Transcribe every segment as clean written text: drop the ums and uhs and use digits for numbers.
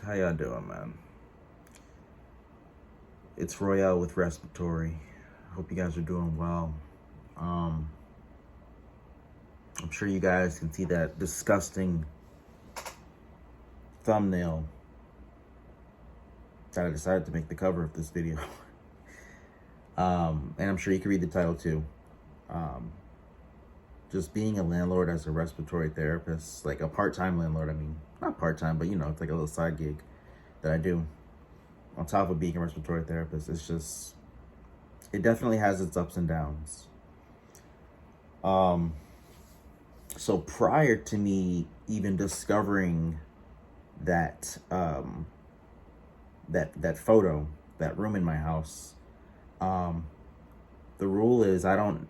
How y'all doing, man? It's Royale with Respiratory. Hope you guys are doing well. Um, I'm sure you guys can see that disgusting thumbnail that I decided to make the cover of this video. And I'm sure you can read the title too. Just being a landlord as a respiratory therapist, like a part-time landlord. I mean, not part-time, but it's like a little side gig that I do on top of being a respiratory therapist. It definitely has its ups and downs. So prior to me even discovering that that photo, that room in my house, the rule is I don't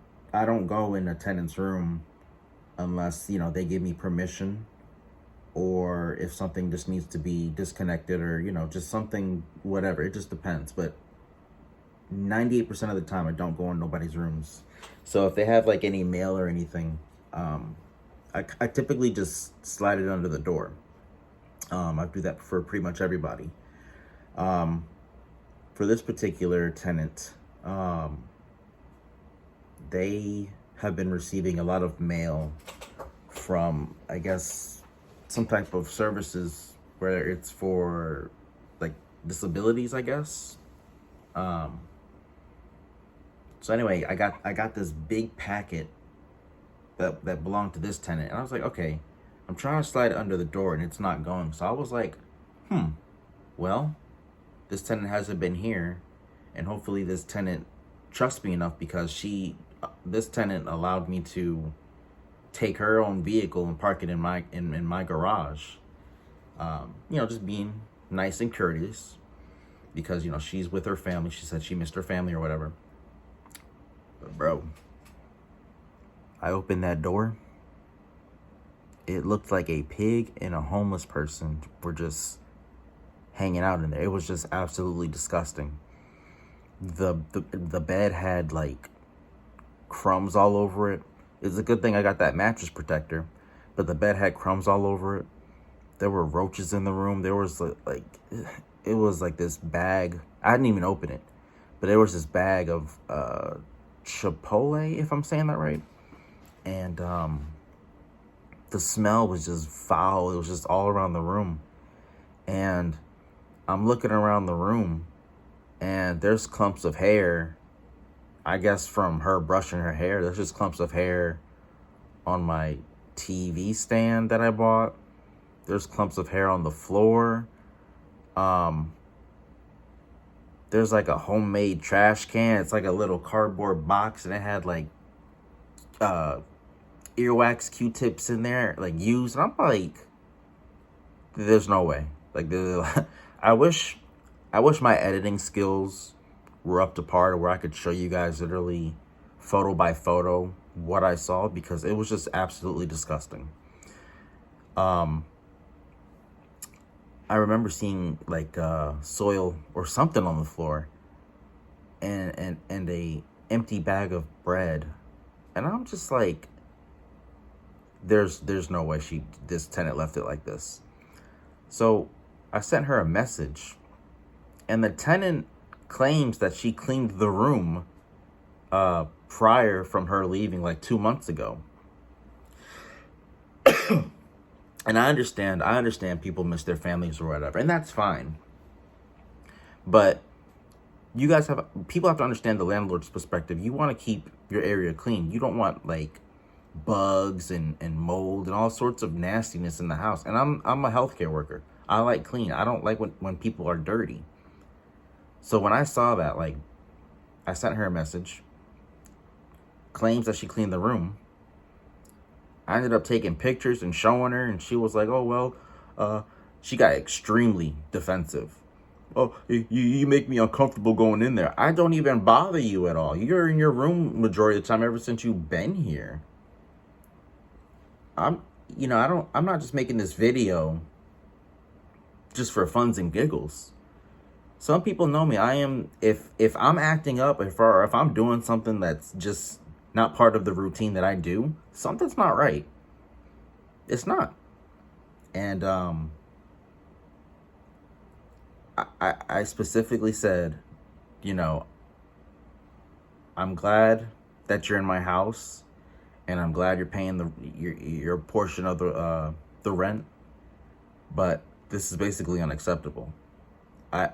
go in a tenant's room unless they give me permission, or if something just needs to be disconnected, or just something, whatever. It just depends, but 98% of the time I don't go in nobody's rooms. So if they have like any mail or anything, I typically just slide it under the door. I do that for pretty much everybody. For this particular tenant, they have been receiving a lot of mail from, I guess, some type of services, whether it's for like disabilities, I guess. So anyway, I got this big packet that belonged to this tenant, and I was like, okay, I'm trying to slide it under the door and it's not going. So I was like, well, this tenant hasn't been here, and hopefully this tenant trusts me enough, because this tenant allowed me to take her own vehicle and park it in my garage. Just being nice and courteous, because she's with her family. She said she missed her family or whatever. But bro, I opened that door. It looked like a pig and a homeless person were just hanging out in there. It was just absolutely disgusting. The bed had like crumbs all over it. It's a good thing I got that mattress protector, but the bed had crumbs all over it. There were roaches in the room. There was it was like this bag. I didn't even open it, but there was this bag of Chipotle, if I'm saying that right. And the smell was just foul. It was just all around the room. And I'm looking around the room, and there's clumps of hair, I guess from her brushing her hair. There's just clumps of hair on my TV stand that I bought. There's clumps of hair on the floor. There's like a homemade trash can. It's like a little cardboard box, and it had like earwax, Q-tips in there, like used. And I'm like, there's no way. Like, I wish my editing skills were up to par, where I could show you guys literally photo by photo what I saw, because it was just absolutely disgusting. I remember seeing like soil or something on the floor, and a empty bag of bread, and I'm just like, there's no way this tenant left it like this. So I sent her a message, and the tenant claims that she cleaned the room prior from her leaving like 2 months ago. And I understand people miss their families or whatever, and that's fine. But people have to understand the landlord's perspective. You want to keep your area clean. You don't want like bugs and mold and all sorts of nastiness in the house. And I'm a healthcare worker. I like clean. I don't like when people are dirty. So when I saw that, like, I sent her a message, claims that she cleaned the room. I ended up taking pictures and showing her, and she was like, oh, well, she got extremely defensive. Oh, you make me uncomfortable going in there. I don't even bother you at all. You're in your room majority of the time ever since you've been here. I'm not just making this video just for funs and giggles. Some people know me. I am, if I'm acting up, if I'm doing something that's just not part of the routine that I do, something's not right. It's not. And I specifically said, you know, I'm glad that you're in my house, and I'm glad you're paying your portion of the rent, but this is basically unacceptable. I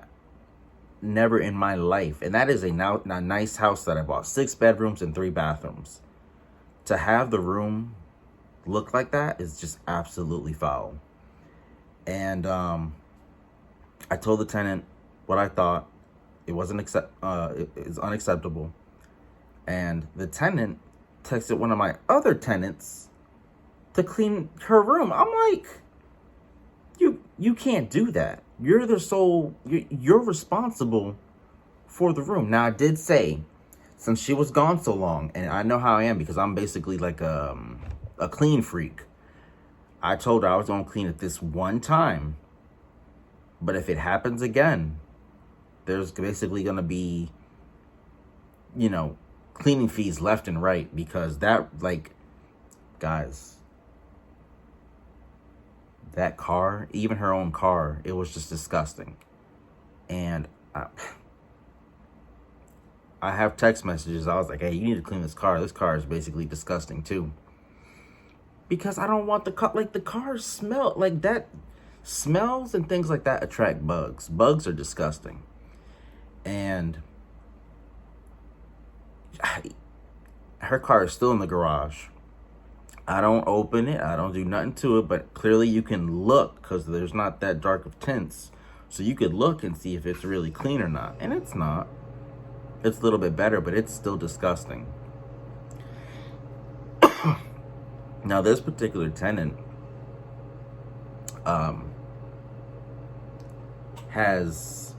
never in my life, and that is a nice house that I bought, 6 bedrooms and 3 bathrooms. To have the room look like that is just absolutely foul. And I told the tenant what I thought. It wasn't it is unacceptable. And the tenant texted one of my other tenants to clean her room. I'm like, you can't do that. You're the sole. You're responsible for the room. Now I did say, since she was gone so long, and I know how I am because I'm basically like a clean freak. I told her I was gonna clean it this one time, but if it happens again, there's basically gonna be, cleaning fees left and right, because that, like, guys, that car, even her own car, it was just disgusting. And I have text messages. I was like, hey, you need to clean this car. This car is basically disgusting too. Because I don't want the car, like, the cars smell like that. Smells and things like that attract bugs. Bugs are disgusting. And her car is still in the garage. I don't open it. I don't do nothing to it. But clearly you can look, because there's not that dark of tints. So you could look and see if it's really clean or not. And it's not. It's a little bit better, but it's still disgusting. Now, this particular tenant has,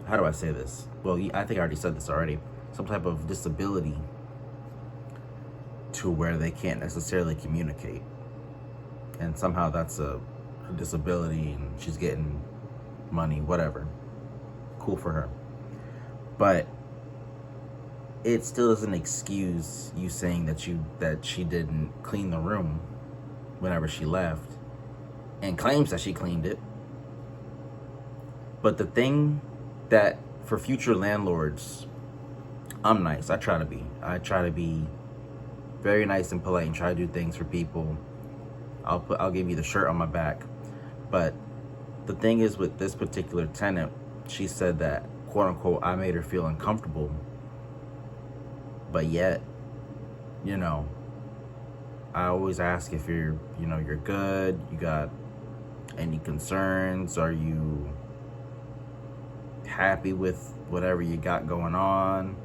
how do I say this? Well, I think I already said this already. Some type of disability to where they can't necessarily communicate. And somehow that's a disability, and she's getting money, whatever. Cool for her. But it still doesn't excuse you saying that she didn't clean the room whenever she left, and claims that she cleaned it. But the thing that, for future landlords, I'm nice. I try to be very nice and polite and try to do things for people. I'll give you the shirt on my back. But the thing is, with this particular tenant, she said that, quote unquote, I made her feel uncomfortable. But yet, I always ask if you're good, you got any concerns, are you happy with whatever you got going on,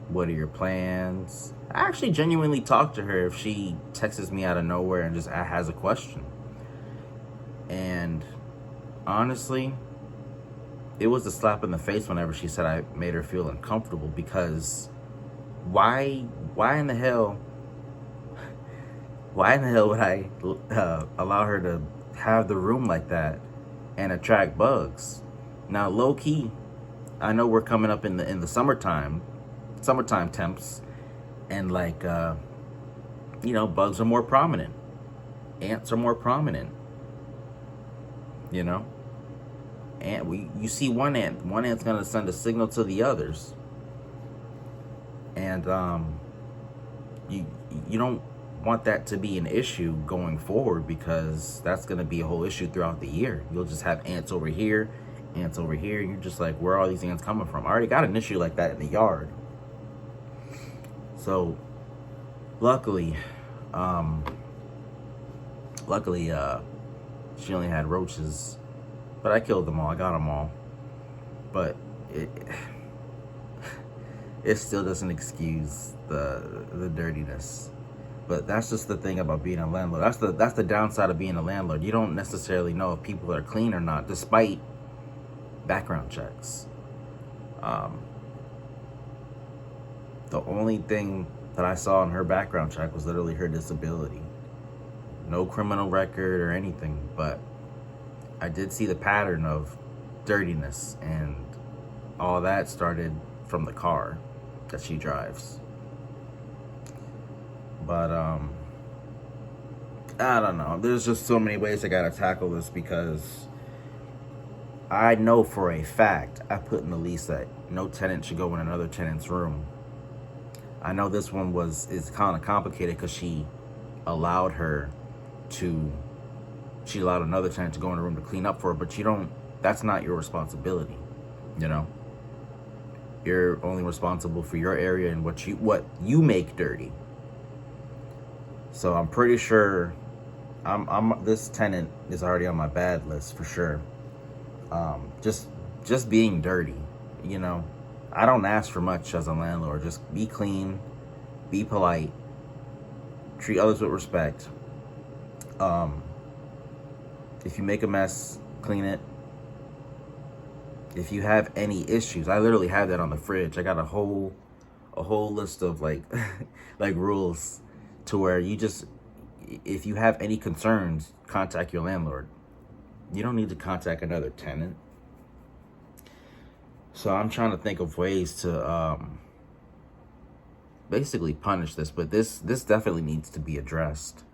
what are your plans. I actually genuinely talk to her if she texts me out of nowhere and just has a question. And honestly, it was a slap in the face whenever she said I made her feel uncomfortable, because why in the hell would I allow her to have the room like that and attract bugs? Now, low key, I know we're coming up in the summertime temps, and like bugs are more prominent, ants are more prominent, and you see one ant's gonna send a signal to the others, and you don't want that to be an issue going forward, because that's gonna be a whole issue throughout the year. You'll just have ants over here, and you're just like, where are all these ants coming from? I already got an issue like that in the yard. So luckily she only had roaches, but I killed them all. I got them all. But it still doesn't excuse the dirtiness. But that's just the thing about being a landlord. That's the downside of being a landlord. You don't necessarily know if people are clean or not, despite background checks. The only thing that I saw in her background check was literally her disability. No criminal record or anything, but I did see the pattern of dirtiness, and all that started from the car that she drives. But I don't know. There's just so many ways I gotta tackle this, because I know for a fact I put in the lease that no tenant should go in another tenant's room. I know this one is kind of complicated because she allowed another tenant to go in the room to clean up for her, but that's not your responsibility, you know? You're only responsible for your area and what you make dirty. So I'm pretty sure this tenant is already on my bad list for sure. Just being dirty, you know. I don't ask for much as a landlord. Just be clean, be polite, treat others with respect. If you make a mess, clean it. If you have any issues, I literally have that on the fridge. I got a whole list of like like rules to where if you have any concerns, contact your landlord. You don't need to contact another tenant. So I'm trying to think of ways to basically punish this, but this definitely needs to be addressed.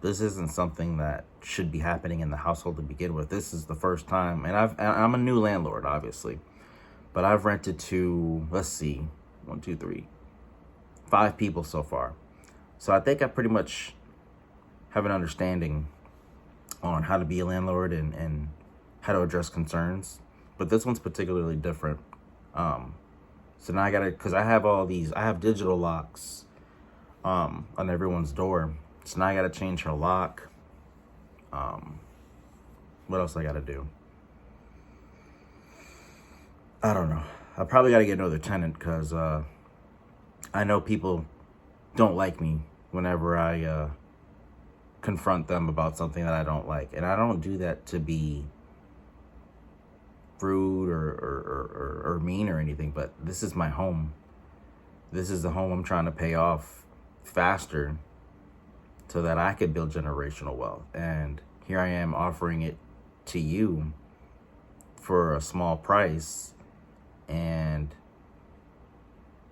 This isn't something that should be happening in the household to begin with. This is the first time, and I'm a new landlord, obviously, but I've rented to, let's see, 1, 2, 3, 5 people so far. So I think I pretty much have an understanding on how to be a landlord and how to address concerns. But this one's particularly different. So now because I have digital locks on everyone's door. So now I gotta change her lock. What else I gotta do? I don't know. I probably gotta get another tenant because I know people don't like me whenever I confront them about something that I don't like. And I don't do that to be rude or mean or anything, but this is my home. This is the home I'm trying to pay off faster so that I could build generational wealth. And here I am offering it to you for a small price, and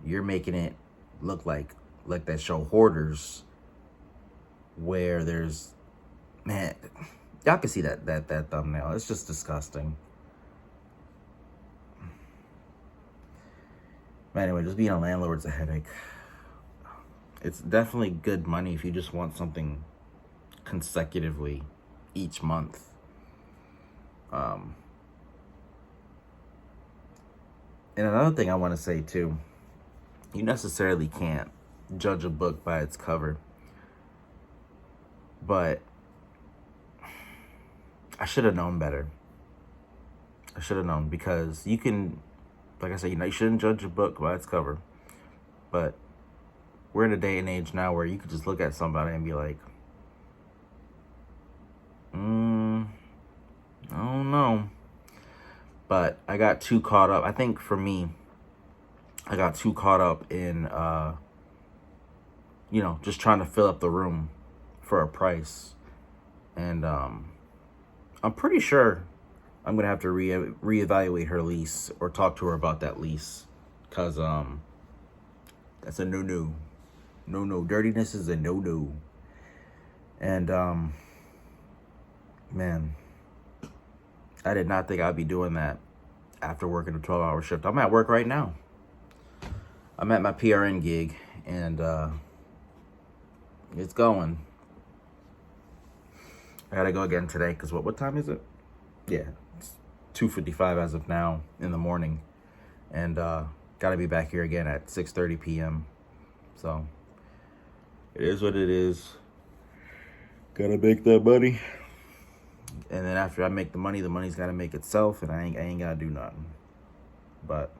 you're making it look like that show Hoarders, where there's, man, y'all can see that thumbnail. It's just disgusting. But anyway, just being a landlord's a headache. It's definitely good money if you just want something consecutively each month. And another thing I want to say too, you necessarily can't judge a book by its cover. But I should have known better. I should have known, because you can, like I said, you shouldn't judge a book by its cover. But we're in a day and age now where you could just look at somebody and be like, I don't know. But I got too caught up. I think for me, I got too caught up in, just trying to fill up the room for a price. And I'm pretty sure I'm going to have to reevaluate her lease or talk to her about that lease. Because that's a no-no. No. Dirtiness is a no-no. And, man, I did not think I'd be doing that after working a 12-hour shift. I'm at work right now. I'm at my PRN gig, and it's going. I gotta go again today, because what time is it? Yeah, it's 2:55 as of now in the morning. And gotta be back here again at 6:30 p.m. So it is what it is. Gotta make that money. And then after I make the money's gotta make itself, and I ain't gotta do nothing. But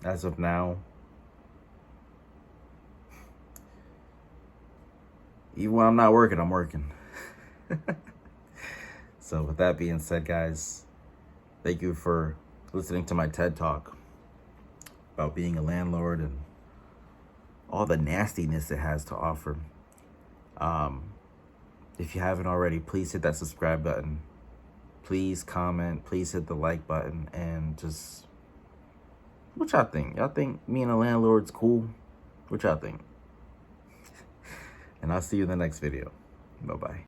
as of now, even when I'm not working, I'm working. So with that being said, guys, thank you for listening to my TED Talk about being a landlord and all the nastiness it has to offer. If you haven't already, please hit that subscribe button. Please comment. Please hit the like button. And just, what y'all think? Y'all think being a landlord's cool? What y'all think? And I'll see you in the next video. Bye-bye.